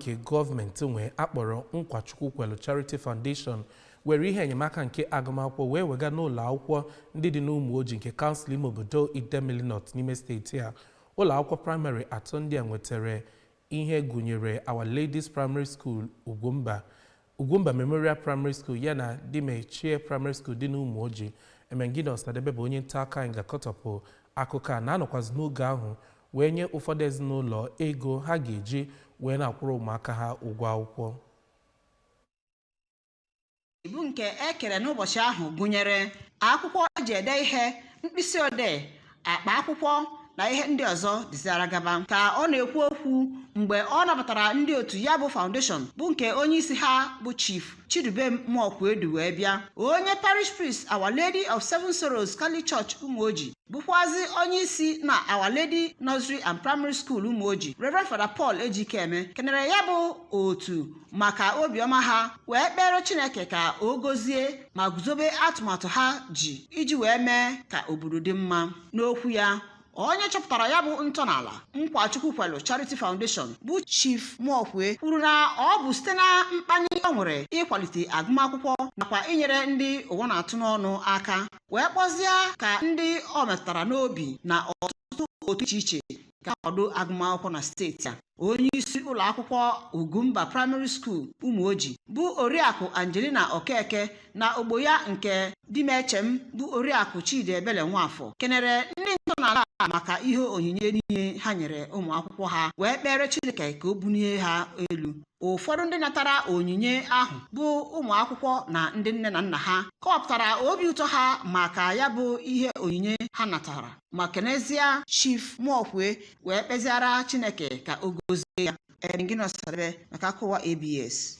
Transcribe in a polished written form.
nke gọọmenti nwe akpọrọ Nkwachukwukwelu Charity Foundation were ihe enyemaka nke agụmakwụkwọ wee wega n'ụlọ akwụkwọ ndị dị n'Ụmụoji nke kansụl ime obodo Idemili North n'ime steeti a. Ụlọ akwụkwọ praịmarị atọ ndị a nwetara ihe gụnyere Our Ladies Primary School Ugwumba Memorial Primary School yana Dimechie Primary School dị n'Ụmụoji. Emenginos Tadebe bụ onye nta aka anyị ga-akọtọpụ akụkọ a na-anọkwazi n'oge ahụ wee nye ụfọdụ ezinụlọ ego ha ga-eji wee na-akwụrụ ụmụaka ha ụgwọ akwụkwọ. Ibu nke ekere n'ụbọchị ahụ gụnyere akwụkwọ eji ede ihe, mkpịsị odee, akpa akwụkwọ na ihe ndị ọzọ dịzara gaba. Ka ọ na-ekwu okwu mgbe ọ nabatara ndị otu ya bụ foundation bụ nke onye isi ha bụ Chief Chidubem Nkwachukwukwelu wee bịa. Onye Parish Priest Our Lady of Seven Sorrows Catholic Church Ụmụoji bụkwazi onye isi na Our Lady Nursery and Primary School Ụmụoji, Reverend Father Paul Ejikeme, kenere ya bụ otu maka obiọma ha wee kpere Chineke ka o gozie ma guzobe atụmatụ ha ji iji wee mee ka obodo dị mma. N'okwu ya, onye chọpụtara ya bụ ntọala Nkwachukwukwelu Charity Foundation bụ Chief Nkwachukwukwelu kwuru na ọ bụ site na mkpali o nwere ịkwalite agụmakwụkwọ nakwa inyere ndị ụwa na-atụ n'ọnụ aka wee kpọzie ka ndị ọ metụtara n'obi na ọtụtụ otu iche iche ka ọdụ agụmakwụkwọ na steeti a. Onye isi ụlọ akwụkwọ Ugwumba Primary School Ụmụoji bụ Oriakụ Angelina Okeke na ogbo ya nke Dimechem bụ Oriakụ Chidiebele Nwafọ kenere ndị ntọala maka ihe onyinye niile ha nyere ụmụ akwụkwọ ha wee kpere Chineke ka o bunie ha elu. Ụfọdụ ndị natara onyinye ahụ bụ ụmụ akwụkwọ na ndị nne na nna ha kọwapụtara obi ụtọ ha maka ya bụ ihe onyinye ha natara ma kenezie Chief Nkwachukwukwelu wee kpeziara Chineke ka o gozie ya. Enyela maka akụwa ABS.